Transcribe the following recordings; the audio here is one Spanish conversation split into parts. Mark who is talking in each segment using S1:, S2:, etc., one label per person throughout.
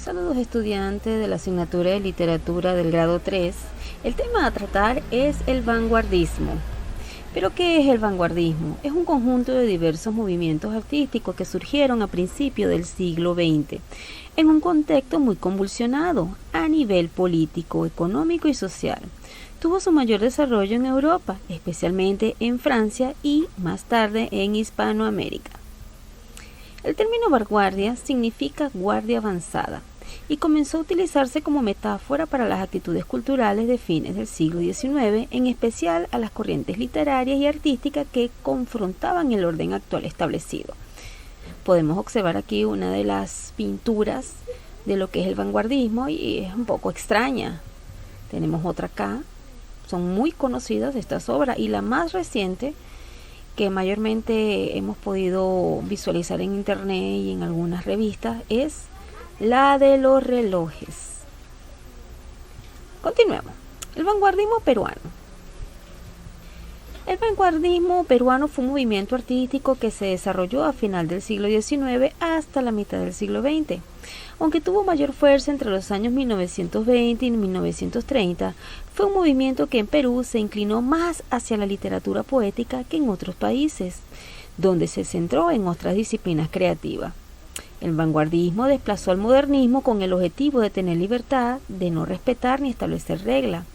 S1: Saludos estudiantes de la asignatura de literatura del grado 3. El tema a tratar es el vanguardismo. ¿Pero qué es el vanguardismo? Es un conjunto de diversos movimientos artísticos que surgieron a principios del siglo XX, en un contexto muy convulsionado a nivel político, económico y social. Tuvo su mayor desarrollo en Europa, especialmente en Francia y más tarde en Hispanoamérica. El término vanguardia significa guardia avanzada y comenzó a utilizarse como metáfora para las actitudes culturales de fines del siglo XIX, en especial a las corrientes literarias y artísticas que confrontaban el orden actual establecido. Podemos observar aquí una de las pinturas de lo que es el vanguardismo y es un poco extraña. Tenemos otra acá, son muy conocidas estas obras y la más reciente que mayormente hemos podido visualizar en internet y en algunas revistas es la de los relojes. Continuemos. El vanguardismo peruano. El vanguardismo peruano fue un movimiento artístico que se desarrolló a final del siglo XIX hasta la mitad del siglo XX. Aunque tuvo mayor fuerza entre los años 1920 y 1930, fue un movimiento que en Perú se inclinó más hacia la literatura poética que en otros países, donde se centró en otras disciplinas creativas. El vanguardismo desplazó al modernismo con el objetivo de tener libertad, de no respetar ni establecer reglas.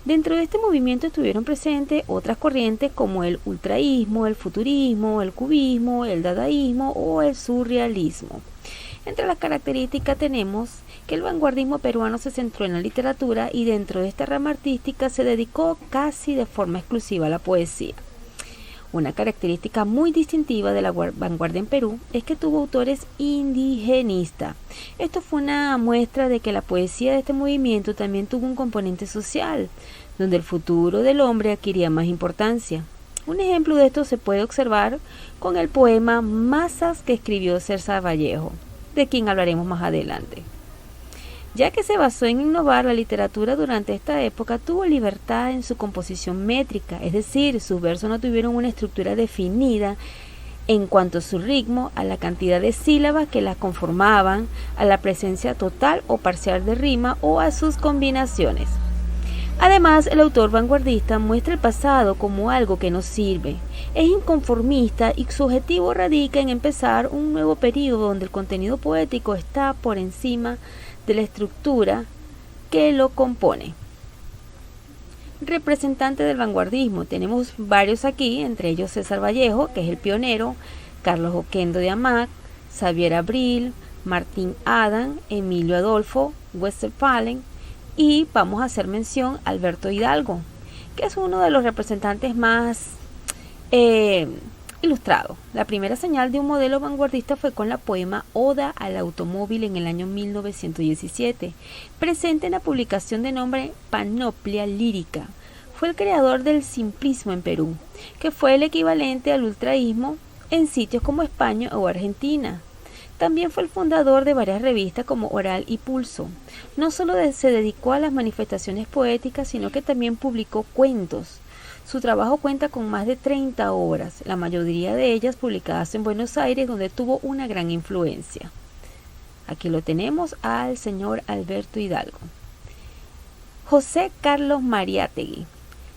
S1: Dentro de este movimiento estuvieron presentes otras corrientes como el ultraísmo, el futurismo, el cubismo, el dadaísmo o el surrealismo. Entre las características tenemos que el vanguardismo peruano se centró en la literatura y dentro de esta rama artística se dedicó casi de forma exclusiva a la poesía. Una característica muy distintiva de la vanguardia en Perú es que tuvo autores indigenistas. Esto fue una muestra de que la poesía de este movimiento también tuvo un componente social, donde el futuro del hombre adquiría más importancia. Un ejemplo de esto se puede observar con el poema Masas que escribió César Vallejo, de quien hablaremos más adelante. Ya que se basó en innovar la literatura durante esta época, tuvo libertad en su composición métrica, es decir, sus versos no tuvieron una estructura definida en cuanto a su ritmo, a la cantidad de sílabas que las conformaban, a la presencia total o parcial de rima o a sus combinaciones. Además, el autor vanguardista muestra el pasado como algo que no sirve, es inconformista y su objetivo radica en empezar un nuevo periodo donde el contenido poético está por encima de la estructura que lo compone. Representante del vanguardismo, tenemos varios aquí, entre ellos César Vallejo, que es el pionero, Carlos Oquendo de Amat, Xavier Abril, Martín Adam, Emilio Adolfo, Westphalen, y vamos a hacer mención a Alberto Hidalgo, que es uno de los representantes más ilustrado. La primera señal de un modelo vanguardista fue con la poema Oda al automóvil en el año 1917, presente en la publicación de nombre Panoplia Lírica. Fue el creador del simplismo en Perú, que fue el equivalente al ultraísmo en sitios como España o Argentina. También fue el fundador de varias revistas como Oral y Pulso. No solo se dedicó a las manifestaciones poéticas, sino que también publicó cuentos. Su trabajo cuenta con más de 30 obras, la mayoría de ellas publicadas en Buenos Aires, donde tuvo una gran influencia. Aquí lo tenemos al señor Alberto Hidalgo. José Carlos Mariátegui.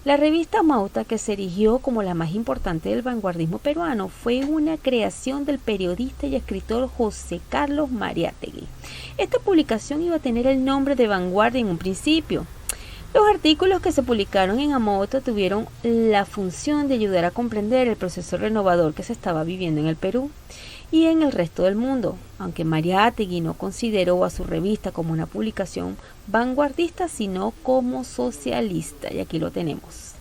S1: La revista Mauta, que se erigió como la más importante del vanguardismo peruano, fue una creación del periodista y escritor José Carlos Mariátegui. Esta publicación iba a tener el nombre de Vanguardia en un principio. Los artículos que se publicaron en Amauta tuvieron la función de ayudar a comprender el proceso renovador que se estaba viviendo en el Perú y en el resto del mundo, aunque Mariátegui no consideró a su revista como una publicación vanguardista, sino como socialista, y aquí lo tenemos.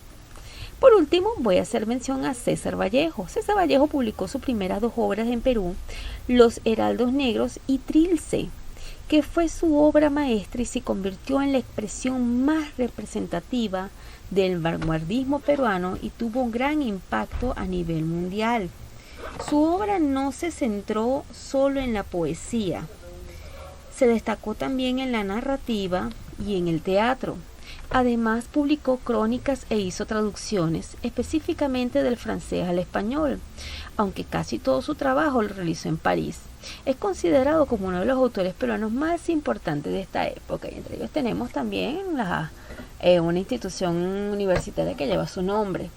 S1: Por último, voy a hacer mención a César Vallejo. César Vallejo publicó sus primeras dos obras en Perú, Los Heraldos Negros y Trilce, que fue su obra maestra y se convirtió en la expresión más representativa del vanguardismo peruano y tuvo un gran impacto a nivel mundial. Su obra no se centró solo en la poesía, se destacó también en la narrativa y en el teatro. Además, publicó crónicas e hizo traducciones, específicamente del francés al español, aunque casi todo su trabajo lo realizó en París. Es considerado como uno de los autores peruanos más importantes de esta época, y entre ellos tenemos también una institución universitaria que lleva su nombre.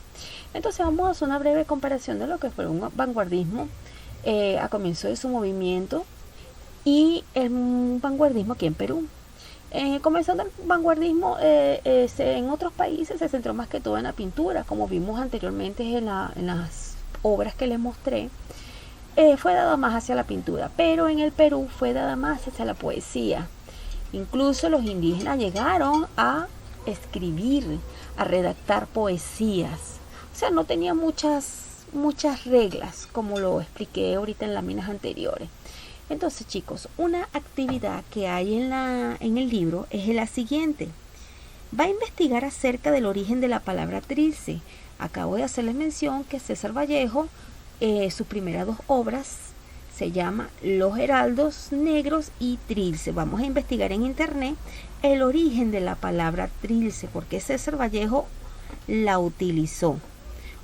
S1: Entonces vamos a hacer una breve comparación de lo que fue un vanguardismo a comienzo de su movimiento y el vanguardismo aquí en Perú. Comenzando el vanguardismo en otros países se centró más que todo en la pintura, como vimos anteriormente en las obras que les mostré. Fue dada más hacia la pintura, pero en el Perú fue dada más hacia la poesía. Incluso los indígenas llegaron a escribir, a redactar poesías. O sea, no tenía muchas reglas, como lo expliqué ahorita en las minas anteriores. Entonces, chicos, una actividad que hay en el libro es la siguiente. Va a investigar acerca del origen de la palabra trilce. Acabo de hacerles mención que César Vallejo, sus primeras 2 obras se llama Los Heraldos Negros y Trilce. Vamos a investigar en internet el origen de la palabra trilce, porque César Vallejo la utilizó.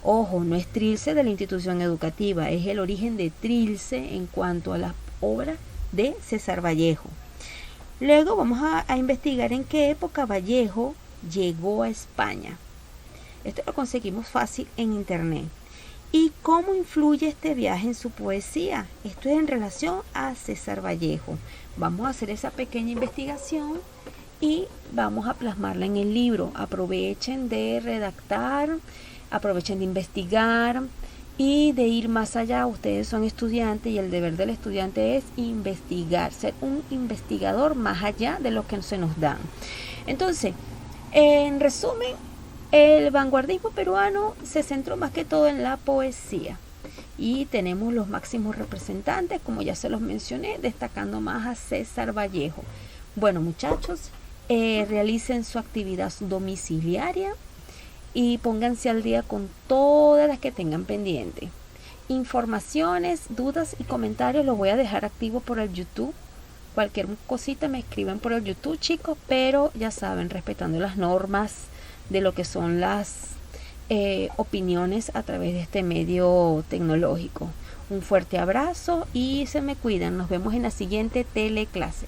S1: Ojo, no es trilce de la institución educativa, es el origen de trilce en cuanto a las obras de César Vallejo. Luego vamos a investigar en qué época Vallejo llegó a España. Esto lo conseguimos fácil en internet. ¿Y cómo influye este viaje en su poesía? Esto es en relación a César Vallejo. Vamos a hacer esa pequeña investigación y vamos a plasmarla en el libro. Aprovechen de redactar, aprovechen de investigar y de ir más allá. Ustedes son estudiantes y el deber del estudiante es investigar, ser un investigador más allá de lo que se nos dan. Entonces, en resumen, el vanguardismo peruano se centró más que todo en la poesía y tenemos los máximos representantes, como ya se los mencioné, destacando más a César Vallejo. Bueno, muchachos, realicen su actividad domiciliaria y pónganse al día con todas las que tengan pendiente. Informaciones, dudas y comentarios los voy a dejar activos por el YouTube. Cualquier cosita me escriben por el YouTube, chicos, pero ya saben, respetando las normas de lo que son las opiniones a través de este medio tecnológico. Un fuerte abrazo y se me cuidan. Nos vemos en la siguiente teleclase.